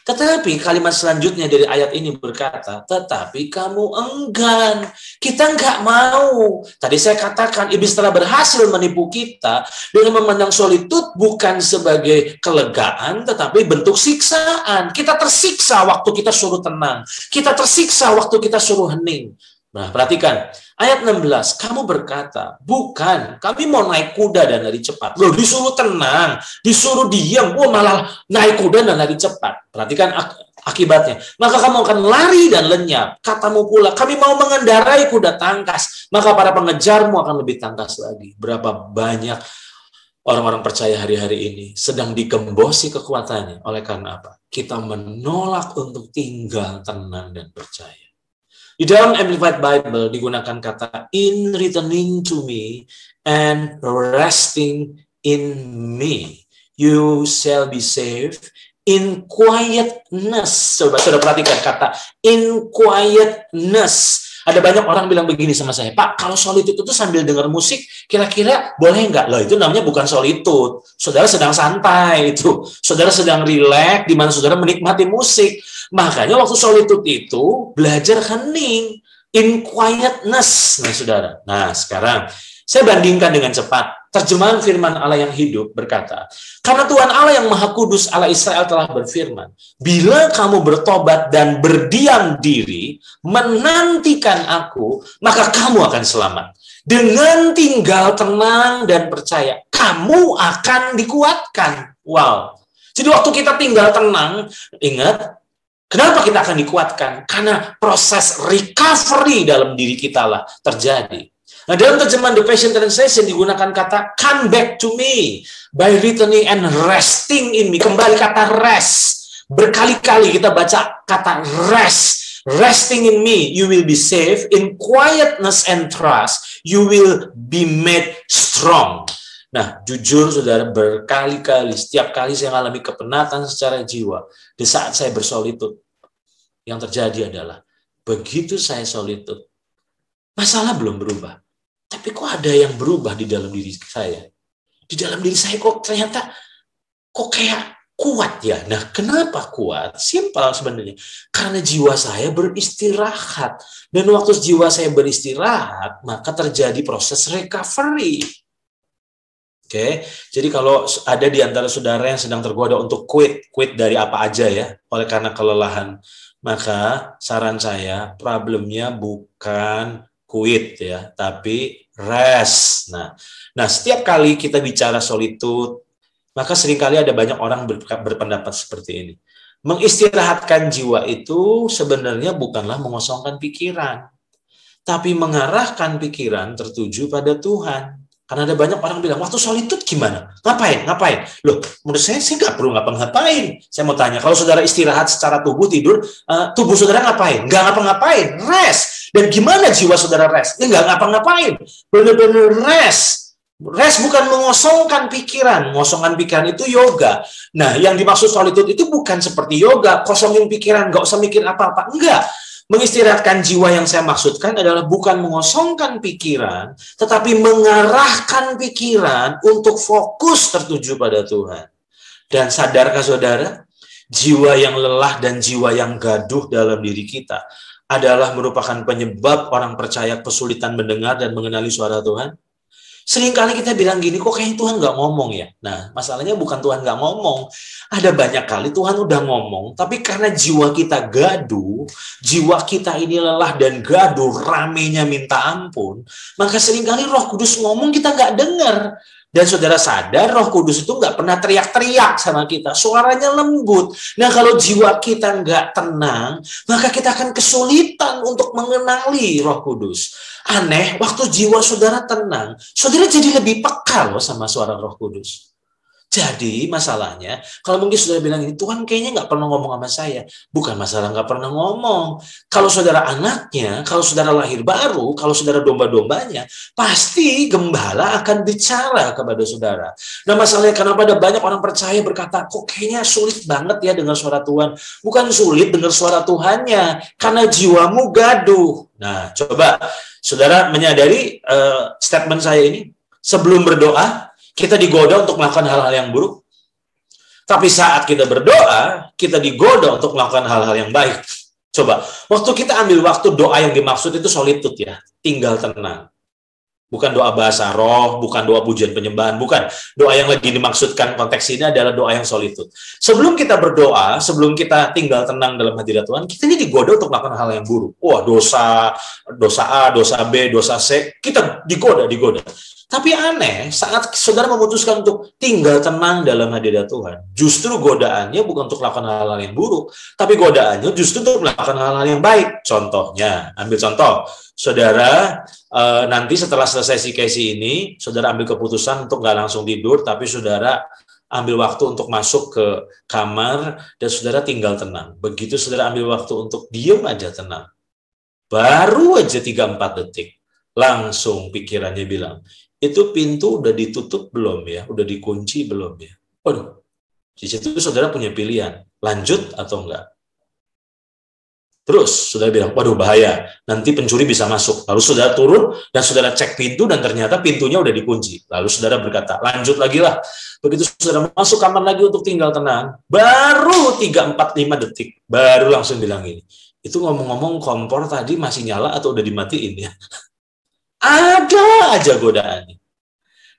Tetapi kalimat selanjutnya dari ayat ini berkata, tetapi kamu enggan. Kita enggak mau. Tadi saya katakan, iblis telah berhasil menipu kita dengan memandang solitude bukan sebagai kelegaan, tetapi bentuk siksaan. Kita tersiksa waktu kita suruh tenang. Kita tersiksa waktu kita suruh hening. Nah, perhatikan. Ayat 16, kamu berkata, bukan, kami mau naik kuda dan lari cepat. Loh, disuruh tenang, disuruh diam, malah naik kuda dan lari cepat. Perhatikan akibatnya. Maka kamu akan lari dan lenyap. Katamu pula, kami mau mengendarai kuda tangkas. Maka para pengejarmu akan lebih tangkas lagi. Berapa banyak orang-orang percaya hari-hari ini sedang digembosi kekuatannya. Oleh karena apa? Kita menolak untuk tinggal tenang dan percaya. Di dalam Amplified Bible digunakan kata in returning to me and resting in me, you shall be saved in quietness. Coba saudara perhatikan kata in quietness. Ada banyak orang bilang begini sama saya, Pak, kalau solitude itu sambil dengar musik, kira-kira boleh nggak? Loh, itu namanya bukan solitude. Saudara sedang santai itu. Saudara sedang rileks, di mana saudara menikmati musik. Makanya waktu solitude itu, belajar hening. In quietness. Nah, saudara. Nah, sekarang saya bandingkan dengan cepat. Terjemahan firman Allah yang hidup berkata, karena Tuhan Allah yang Maha Kudus Allah Israel telah berfirman, bila kamu bertobat dan berdiam diri, menantikan aku, maka kamu akan selamat. Dengan tinggal tenang dan percaya, kamu akan dikuatkan. Wow. Jadi waktu kita tinggal tenang, ingat, kenapa kita akan dikuatkan? Karena proses recovery dalam diri kita lah terjadi. Nah, dalam terjemahan The Passion Translation digunakan kata come back to me by returning and resting in me. Kembali kata rest. Berkali-kali kita baca kata rest. Resting in me, you will be safe. In quietness and trust, you will be made strong. Nah, jujur saudara, berkali-kali, setiap kali saya mengalami kepenatan secara jiwa, di saat saya bersolitude, yang terjadi adalah, begitu saya solitude, masalah belum berubah. Tapi kok ada yang berubah di dalam diri saya? Di dalam diri saya kok ternyata kok kayak kuat ya. Nah, kenapa kuat? Simpel sebenarnya. Karena jiwa saya beristirahat. Dan waktu jiwa saya beristirahat, maka terjadi proses recovery. Oke, jadi kalau ada di antara saudara yang sedang tergoda untuk quit dari apa aja ya, oleh karena kelelahan, maka saran saya problemnya bukan quit ya, tapi rest. Nah, setiap kali kita bicara solitude, maka seringkali ada banyak orang berpendapat seperti ini. Mengistirahatkan jiwa itu sebenarnya bukanlah mengosongkan pikiran, tapi mengarahkan pikiran tertuju pada Tuhan. Karena ada banyak orang bilang, waktu solitude gimana? Ngapain? Loh, menurut saya sih nggak perlu ngapa-ngapain. Saya mau tanya, kalau saudara istirahat secara tubuh, tidur, tubuh saudara ngapain? Nggak ngapa-ngapain, rest. Dan gimana jiwa saudara rest? Ya nggak ngapa-ngapain, bener-bener rest. Rest bukan mengosongkan pikiran. Mengosongkan pikiran itu yoga. Nah, yang dimaksud solitude itu bukan seperti yoga, kosongin pikiran, nggak usah mikir apa-apa. Enggak. Mengistirahatkan jiwa yang saya maksudkan adalah bukan mengosongkan pikiran, tetapi mengarahkan pikiran untuk fokus tertuju pada Tuhan. Dan sadarkah saudara, jiwa yang lelah dan jiwa yang gaduh dalam diri kita adalah merupakan penyebab orang percaya kesulitan mendengar dan mengenali suara Tuhan? Seringkali kita bilang gini, kok kayaknya Tuhan nggak ngomong ya? Nah, masalahnya bukan Tuhan nggak ngomong. Ada banyak kali Tuhan udah ngomong, tapi karena jiwa kita gaduh, jiwa kita ini lelah dan gaduh, ramenya minta ampun, maka seringkali Roh Kudus ngomong kita nggak dengar. Dan saudara sadar Roh Kudus itu nggak pernah teriak-teriak sama kita, suaranya lembut. Nah, kalau jiwa kita nggak tenang, maka kita akan kesulitan untuk mengenali Roh Kudus. Aneh, waktu jiwa saudara tenang, saudara jadi lebih peka loh sama suara Roh Kudus. Jadi masalahnya, kalau mungkin saudara bilang ini, Tuhan kayaknya nggak pernah ngomong sama saya. Bukan masalah nggak pernah ngomong. Kalau saudara anaknya, kalau saudara lahir baru, kalau saudara domba-dombanya, pasti gembala akan bicara kepada saudara. Nah masalahnya kenapa ada banyak orang percaya berkata, kok kayaknya sulit banget ya dengar suara Tuhan. Bukan sulit dengar suara Tuhannya, karena jiwamu gaduh. Nah coba saudara menyadari statement saya ini, sebelum berdoa, kita digoda untuk melakukan hal-hal yang buruk. Tapi saat kita berdoa, kita digoda untuk melakukan hal-hal yang baik. Coba, waktu kita ambil waktu, doa yang dimaksud itu solitude ya, tinggal tenang. Bukan doa bahasa roh, bukan doa pujian penyembahan, bukan. Doa yang lagi dimaksudkan konteks ini adalah doa yang solitude. Sebelum kita berdoa, sebelum kita tinggal tenang dalam hadirat Tuhan, kita ini digoda untuk melakukan hal yang buruk. Wah, dosa A, dosa B, dosa C, kita digoda. Tapi aneh, saat saudara memutuskan untuk tinggal tenang dalam hadirat Tuhan, justru godaannya bukan untuk melakukan hal-hal yang buruk, tapi godaannya justru untuk melakukan hal-hal yang baik. Contohnya, ambil contoh, saudara nanti setelah selesai CKC ini, saudara ambil keputusan untuk nggak langsung tidur, tapi saudara ambil waktu untuk masuk ke kamar, dan saudara tinggal tenang. Begitu saudara ambil waktu untuk diam aja tenang, baru aja 3-4 detik, langsung pikirannya bilang, itu pintu udah ditutup belum ya? Udah dikunci belum ya? Waduh, di situ saudara punya pilihan, lanjut atau enggak. Terus saudara bilang, waduh bahaya, nanti pencuri bisa masuk. Lalu saudara turun dan saudara cek pintu dan ternyata pintunya udah dikunci. Lalu saudara berkata, lanjut lagi lah. Begitu saudara masuk kamar lagi untuk tinggal tenang, baru 3-4-5 detik, baru langsung bilang ini. Itu ngomong-ngomong kompor tadi masih nyala atau udah dimatiin ya? Ada aja godaannya.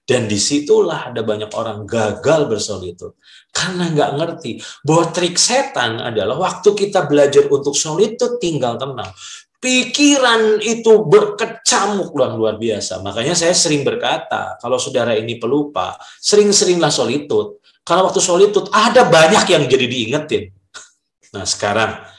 Dan disitulah ada banyak orang gagal bersolitude. Karena nggak ngerti bahwa trik setan adalah waktu kita belajar untuk solitude tinggal tenang. Pikiran itu berkecamuk luar biasa. Makanya saya sering berkata, kalau saudara ini pelupa, sering-seringlah solitude. Karena waktu solitude ada banyak yang jadi diingetin. Nah sekarang,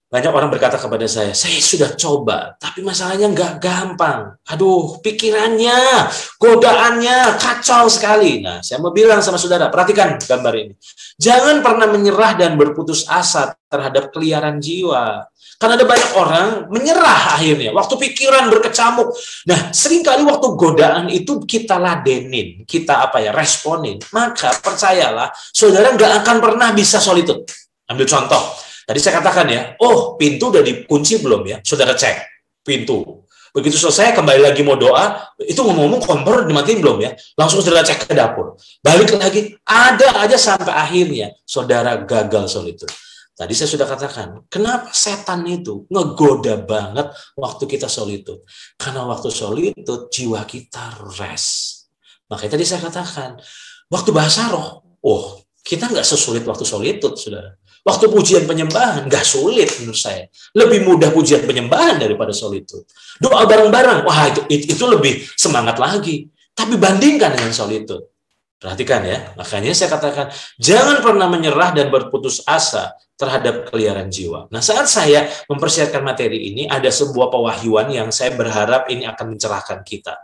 banyak orang berkata kepada saya sudah coba, tapi masalahnya nggak gampang. Aduh, pikirannya, godaannya kacau sekali. Nah, saya mau bilang sama saudara, perhatikan gambar ini. Jangan pernah menyerah dan berputus asa terhadap keliaran jiwa. Karena ada banyak orang menyerah akhirnya, waktu pikiran berkecamuk. Nah, seringkali waktu godaan itu kita ladenin, kita responin. Maka percayalah, saudara nggak akan pernah bisa solitude. Ambil contoh. Tadi saya katakan ya, pintu udah dikunci belum ya? Saudara cek pintu. Begitu selesai, kembali lagi mau doa, itu ngomong-ngomong kompor dimatiin belum ya? Langsung saudara cek ke dapur. Balik lagi, ada aja sampai akhirnya saudara gagal solitude. Tadi saya sudah katakan, kenapa setan itu ngegoda banget waktu kita solitude? Karena waktu solitude, jiwa kita rest. Makanya tadi saya katakan, waktu bahasa roh, kita nggak sesulit waktu solitude, saudara. Waktu pujian penyembahan, nggak sulit menurut saya. Lebih mudah pujian penyembahan daripada solitude. Doa bareng-bareng, wah itu lebih semangat lagi. Tapi bandingkan dengan solitude. Perhatikan ya, makanya saya katakan, jangan pernah menyerah dan berputus asa terhadap keliaran jiwa. Nah, saat saya mempersiapkan materi ini, ada sebuah pewahyuan yang saya berharap ini akan mencerahkan kita.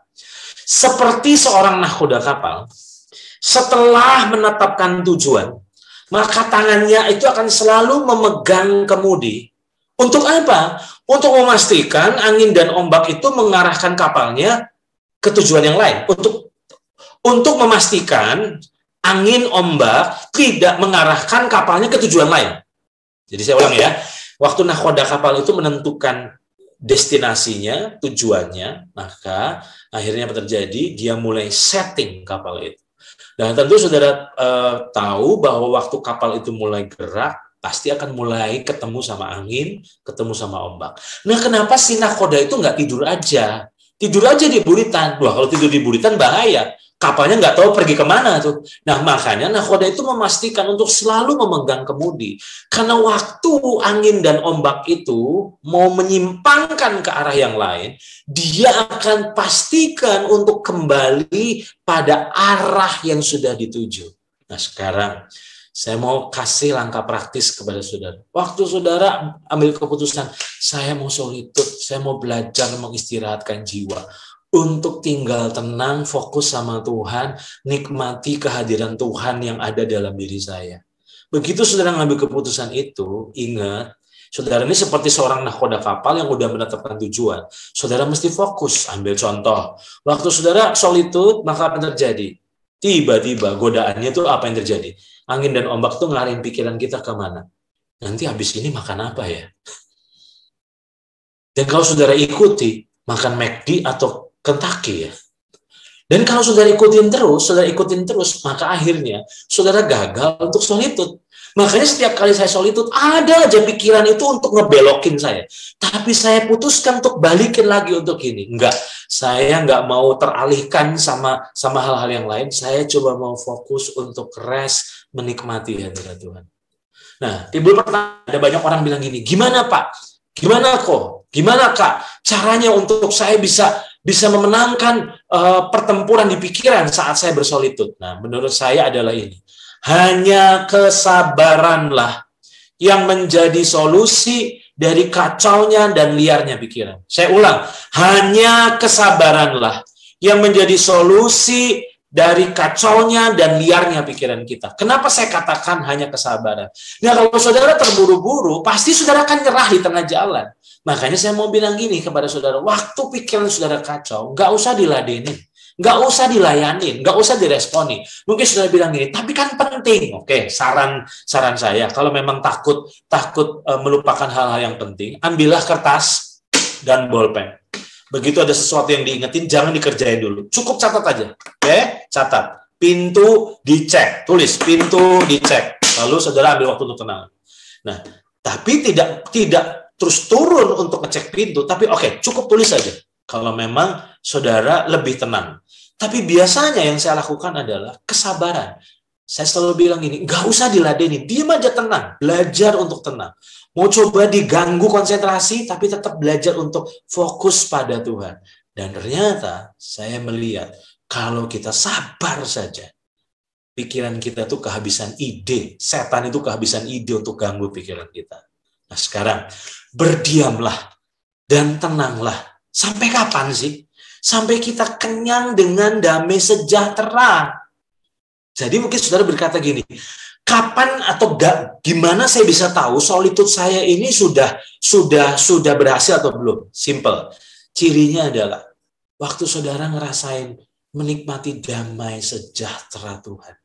Seperti seorang nahkoda kapal, setelah menetapkan tujuan, maka tangannya itu akan selalu memegang kemudi. Untuk apa? Untuk memastikan angin dan ombak itu mengarahkan kapalnya ke tujuan yang lain. Untuk memastikan angin ombak tidak mengarahkan kapalnya ke tujuan lain. Jadi saya ulang ya, waktu nahkoda kapal itu menentukan destinasinya, tujuannya, maka akhirnya apa terjadi? Dia mulai setting kapal itu. Dan tentu saudara tahu bahwa waktu kapal itu mulai gerak, pasti akan mulai ketemu sama angin, ketemu sama ombak. Nah, kenapa si nahkoda itu nggak tidur aja? Tidur aja di buritan. Wah, kalau tidur di buritan bahaya. Kapalnya nggak tahu pergi kemana tuh. Nah, makanya nahkoda itu memastikan untuk selalu memegang kemudi. Karena waktu angin dan ombak itu mau menyimpangkan ke arah yang lain, dia akan pastikan untuk kembali pada arah yang sudah dituju. Nah, sekarang saya mau kasih langkah praktis kepada saudara. Waktu saudara ambil keputusan, saya mau solitude, saya mau belajar mengistirahatkan jiwa. Untuk tinggal tenang, fokus sama Tuhan, nikmati kehadiran Tuhan yang ada dalam diri saya. Begitu saudara ngambil keputusan itu, ingat, saudara ini seperti seorang nahkoda kapal yang udah menetapkan tujuan. Saudara mesti fokus, ambil contoh. Waktu saudara solitude, maka apa yang terjadi? Tiba-tiba godaannya itu apa yang terjadi? Angin dan ombak itu ngarahin pikiran kita kemana? Nanti habis ini makan apa ya? Dan kalau saudara ikuti, makan McD atau Kentucky ya. Dan kalau saudara ikutin terus, maka akhirnya saudara gagal untuk solitude. Makanya setiap kali saya solitude, ada aja pikiran itu untuk ngebelokin saya. Tapi saya putuskan untuk balikin lagi untuk ini. Enggak, saya enggak mau teralihkan sama hal-hal yang lain. Saya coba mau fokus untuk rest, menikmati hadirat Tuhan. Nah, timbul pertanyaan, ada banyak orang bilang gini, gimana Pak? Gimana kok? Gimana Kak? Caranya untuk saya bisa memenangkan pertempuran di pikiran saat saya bersolitude. Nah, menurut saya adalah ini. Hanya kesabaranlah yang menjadi solusi dari kacaunya dan liarnya pikiran. Saya ulang, hanya kesabaranlah yang menjadi solusi dari kacaunya dan liarnya pikiran kita. Kenapa saya katakan hanya kesabaran? Nah, kalau saudara terburu-buru, pasti saudara akan nyerah di tengah jalan. Makanya saya mau bilang gini kepada saudara, waktu pikiran saudara kacau, nggak usah diladenin, nggak usah dilayanin, nggak usah diresponi. Mungkin saudara bilang gini, tapi kan penting. Oke, saran saya, kalau memang takut melupakan hal-hal yang penting, ambillah kertas dan bolpen. Begitu ada sesuatu yang diingetin, jangan dikerjain dulu. Cukup catat aja. Oke, catat. Pintu dicek, tulis pintu dicek. Lalu saudara ambil waktu untuk tenang. Nah, tapi tidak terus turun untuk ngecek pintu, tapi oke, cukup tulis saja. Kalau memang saudara lebih tenang. Tapi biasanya yang saya lakukan adalah kesabaran. Saya selalu bilang gini, nggak usah diladenin, diam aja tenang, belajar untuk tenang. Mau coba diganggu konsentrasi, tapi tetap belajar untuk fokus pada Tuhan. Dan ternyata saya melihat, kalau kita sabar saja, pikiran kita tuh kehabisan ide, setan itu kehabisan ide untuk ganggu pikiran kita. Nah sekarang, berdiamlah dan tenanglah. Sampai kapan sih? Sampai kita kenyang dengan damai sejahtera. Jadi mungkin saudara berkata gini, kapan atau gimana saya bisa tahu solitude saya ini sudah berhasil atau belum? Simple. Cirinya adalah waktu saudara ngerasain menikmati damai sejahtera Tuhan.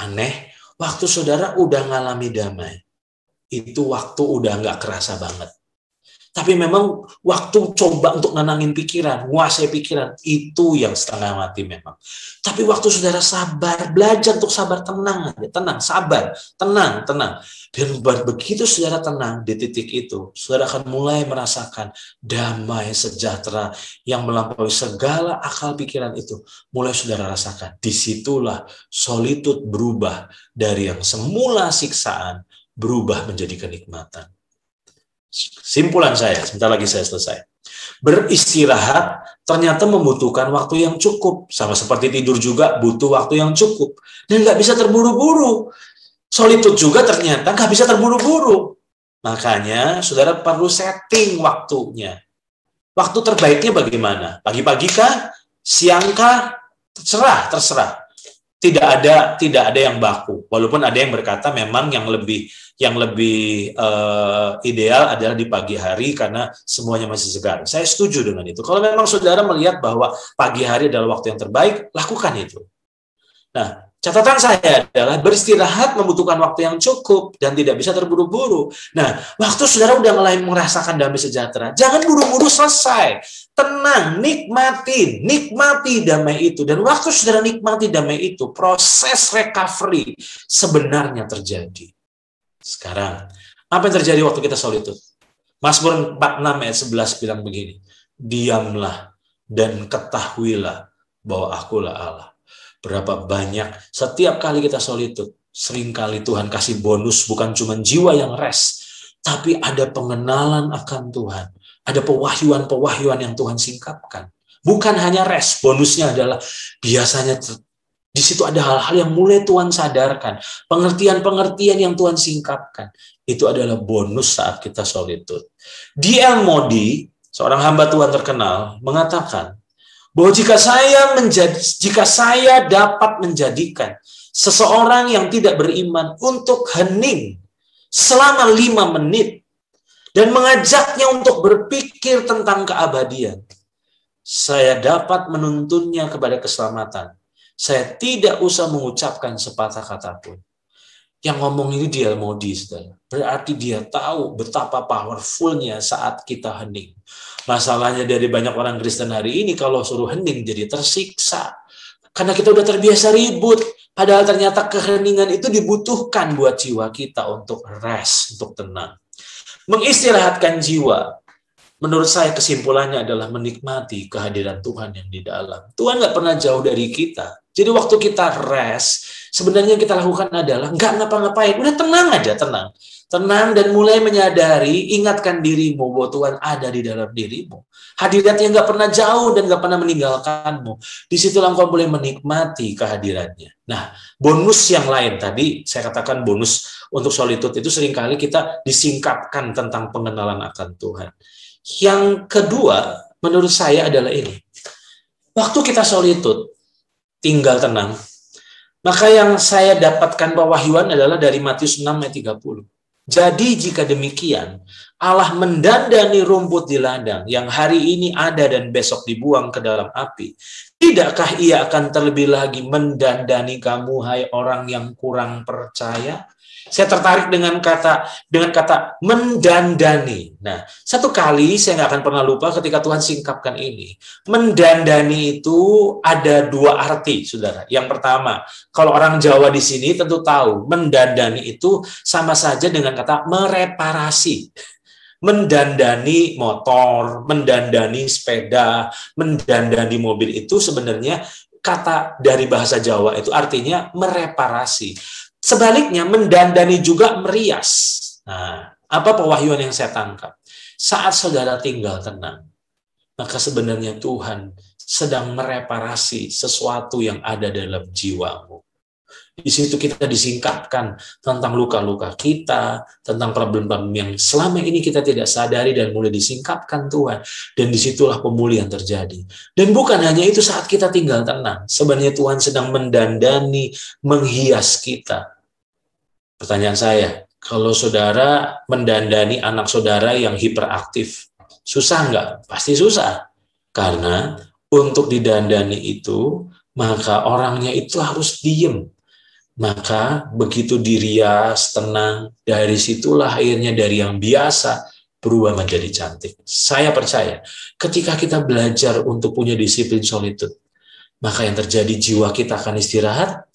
Aneh, waktu saudara udah ngalami damai, itu waktu udah nggak kerasa banget. Tapi memang waktu coba untuk nenangin pikiran, nguasai pikiran, itu yang setengah mati memang. Tapi waktu saudara sabar, belajar untuk sabar, tenang aja, tenang, sabar, tenang, tenang. Dan begitu saudara tenang di titik itu, saudara akan mulai merasakan damai sejahtera yang melampaui segala akal pikiran itu. Mulai saudara rasakan. Disitulah solitude berubah dari yang semula siksaan, berubah menjadi kenikmatan. Simpulan saya, sebentar lagi saya selesai. Beristirahat ternyata membutuhkan waktu yang cukup. Sama seperti tidur juga butuh waktu yang cukup. Dan nggak bisa terburu-buru. Solitude juga ternyata nggak bisa terburu-buru. Makanya saudara perlu setting waktunya. Waktu terbaiknya bagaimana? Pagi-pagi kah? Siang kah? Terserah. Tidak ada yang baku. Walaupun ada yang berkata memang yang lebih ideal adalah di pagi hari karena semuanya masih segar. Saya setuju dengan itu. Kalau memang saudara melihat bahwa pagi hari adalah waktu yang terbaik, lakukan itu. Nah, catatan saya adalah beristirahat membutuhkan waktu yang cukup dan tidak bisa terburu-buru. Nah, waktu saudara udah mulai merasakan damai sejahtera, jangan buru-buru selesai. Tenang, nikmati damai itu. Dan waktu saudara nikmati damai itu, proses recovery sebenarnya terjadi. Sekarang, apa yang terjadi waktu kita solitude? Mazmur 46 ayat 11 bilang begini, diamlah dan ketahuilah bahwa akulah Allah. Berapa banyak setiap kali kita solitude, seringkali Tuhan kasih bonus bukan cuma jiwa yang rest, tapi ada pengenalan akan Tuhan. Ada pewahyuan yang Tuhan singkapkan. Bukan hanya rest, bonusnya adalah biasanya di situ ada hal-hal yang mulai Tuhan sadarkan. Pengertian-pengertian yang Tuhan singkapkan. Itu adalah bonus saat kita solitude. D.L. Moody, seorang hamba Tuhan terkenal, mengatakan bahwa jika saya dapat menjadikan seseorang yang tidak beriman untuk hening selama 5 menit, dan mengajaknya untuk berpikir tentang keabadian, saya dapat menuntunnya kepada keselamatan. Saya tidak usah mengucapkan sepatah kata pun. Yang ngomong ini D.L. Moody, saudara. Berarti dia tahu betapa powerfulnya saat kita hening. Masalahnya dari banyak orang Kristen hari ini, kalau suruh hening jadi tersiksa. Karena kita udah terbiasa ribut. Padahal ternyata keheningan itu dibutuhkan buat jiwa kita untuk rest, untuk tenang. Mengistirahatkan jiwa, menurut saya kesimpulannya adalah menikmati kehadiran Tuhan yang di dalam. Tuhan nggak pernah jauh dari kita. Jadi waktu kita rest, sebenarnya yang kita lakukan adalah nggak ngapa-ngapain. Udah tenang aja, tenang. Tenang dan mulai menyadari, ingatkan dirimu bahwa Tuhan ada di dalam dirimu. Hadiratnya nggak pernah jauh dan nggak pernah meninggalkanmu. Di situ engkau boleh menikmati kehadirannya. Nah, bonus yang lain tadi, saya katakan bonus untuk solitude itu seringkali kita disingkapkan tentang pengenalan akan Tuhan. Yang kedua, menurut saya adalah ini. Waktu kita solitude, tinggal tenang, maka yang saya dapatkan pewahyuan adalah dari Matius 6 ayat 30. Jadi jika demikian, Allah mendandani rumput di ladang yang hari ini ada dan besok dibuang ke dalam api. Tidakkah ia akan terlebih lagi mendandani kamu, hai orang yang kurang percaya? Saya tertarik dengan kata mendandani. Nah, satu kali saya nggak akan pernah lupa ketika Tuhan singkapkan ini. Mendandani itu ada 2 arti, saudara. Yang pertama, kalau orang Jawa di sini tentu tahu, mendandani itu sama saja dengan kata mereparasi. Mendandani motor, mendandani sepeda, mendandani mobil itu sebenarnya kata dari bahasa Jawa itu artinya mereparasi. Sebaliknya, mendandani juga merias. Nah, apa pewahyuan yang saya tangkap? Saat saudara tinggal tenang, maka sebenarnya Tuhan sedang mereparasi sesuatu yang ada dalam jiwamu. Di situ kita disingkapkan tentang luka-luka kita, tentang problem-problem yang selama ini kita tidak sadari dan mulai disingkapkan Tuhan. Dan disitulah pemulihan terjadi. Dan bukan hanya itu saat kita tinggal tenang. Sebenarnya Tuhan sedang mendandani, menghias kita. Pertanyaan saya, kalau saudara mendandani anak saudara yang hiperaktif, susah nggak? Pasti susah. Karena untuk didandani itu, maka orangnya itu harus diem. Maka begitu dirias, tenang, dari situlah akhirnya dari yang biasa berubah menjadi cantik. Saya percaya, ketika kita belajar untuk punya disiplin solitude, maka yang terjadi jiwa kita akan istirahat,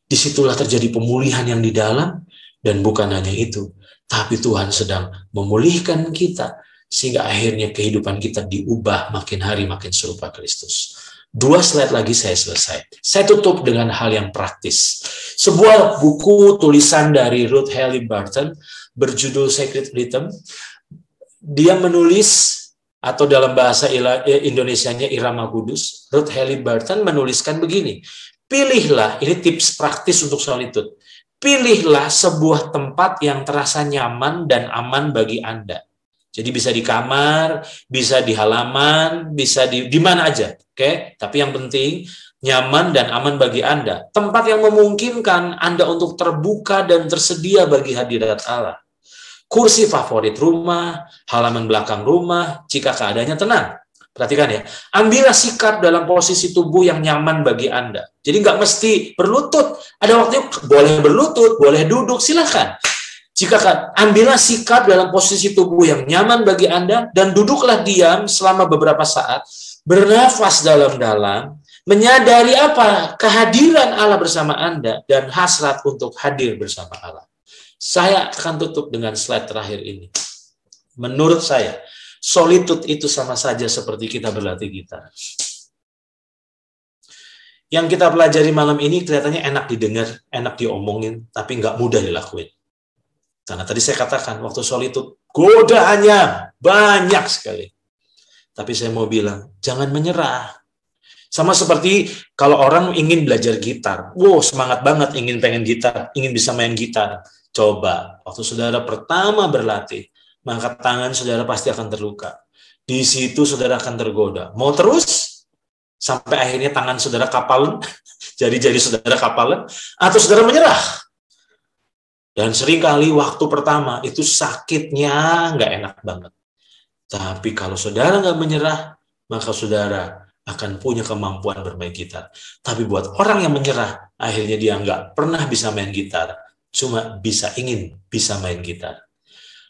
disitulah terjadi pemulihan yang di dalam, dan bukan hanya itu, tapi Tuhan sedang memulihkan kita, sehingga akhirnya kehidupan kita diubah makin hari makin serupa Kristus. 2 slide lagi saya selesai. Saya tutup dengan hal yang praktis. Sebuah buku tulisan dari Ruth Haley Barton berjudul Sacred Rhythm. Dia menulis, atau dalam bahasa Indonesianya Irama Kudus, Ruth Haley Barton menuliskan begini, pilihlah, ini tips praktis untuk solitude, pilihlah sebuah tempat yang terasa nyaman dan aman bagi Anda. Jadi bisa di kamar, bisa di halaman, bisa di mana aja. Oke? Tapi yang penting, nyaman dan aman bagi Anda. Tempat yang memungkinkan Anda untuk terbuka dan tersedia bagi hadirat Allah. Kursi favorit rumah, halaman belakang rumah, jika keadaannya tenang. Perhatikan ya, ambillah sikap dalam posisi tubuh yang nyaman bagi Anda. Jadi nggak mesti berlutut. Ada waktunya boleh berlutut, boleh duduk, silakan. Jika ambillah sikap dalam posisi tubuh yang nyaman bagi Anda, dan duduklah diam selama beberapa saat, bernafas dalam-dalam, menyadari apa? Kehadiran Allah bersama Anda, dan hasrat untuk hadir bersama Allah. Saya akan tutup dengan slide terakhir ini. Menurut saya, solitude itu sama saja seperti kita berlatih gitar. Yang kita pelajari malam ini kelihatannya enak didengar, enak diomongin, tapi nggak mudah dilakuin. Karena tadi saya katakan, waktu solitude, godaannya banyak sekali. Tapi saya mau bilang, jangan menyerah. Sama seperti kalau orang ingin belajar gitar. Wow, semangat banget pengen gitar, ingin bisa main gitar. Coba, waktu saudara pertama berlatih, maka tangan saudara pasti akan terluka. Di situ saudara akan tergoda. Mau terus? Sampai akhirnya tangan saudara kapalan, jari-jari saudara kapalan, atau saudara menyerah? Dan seringkali waktu pertama itu sakitnya nggak enak banget. Tapi kalau saudara nggak menyerah, maka saudara akan punya kemampuan bermain gitar. Tapi buat orang yang menyerah, akhirnya dia nggak pernah bisa main gitar. Cuma ingin bisa main gitar.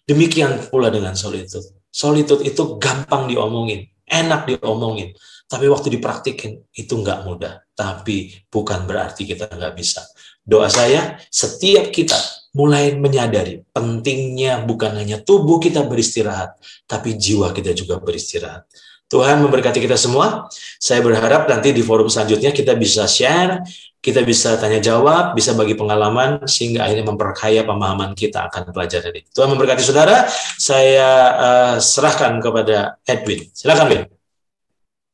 Demikian pula dengan solitude. Solitude itu gampang diomongin, enak diomongin. Tapi waktu dipraktikin, itu nggak mudah. Tapi bukan berarti kita nggak bisa. Doa saya, setiap kita mulai menyadari pentingnya bukan hanya tubuh kita beristirahat, tapi jiwa kita juga beristirahat. Tuhan memberkati kita semua. Saya berharap nanti di forum selanjutnya kita bisa share, kita bisa tanya jawab, bisa bagi pengalaman, sehingga akhirnya memperkaya pemahaman kita akan pelajaran ini. Tuhan memberkati saudara. Saya serahkan kepada Edwin. Silakan, Edwin.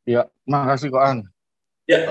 Ya, makasih Koan. Ya.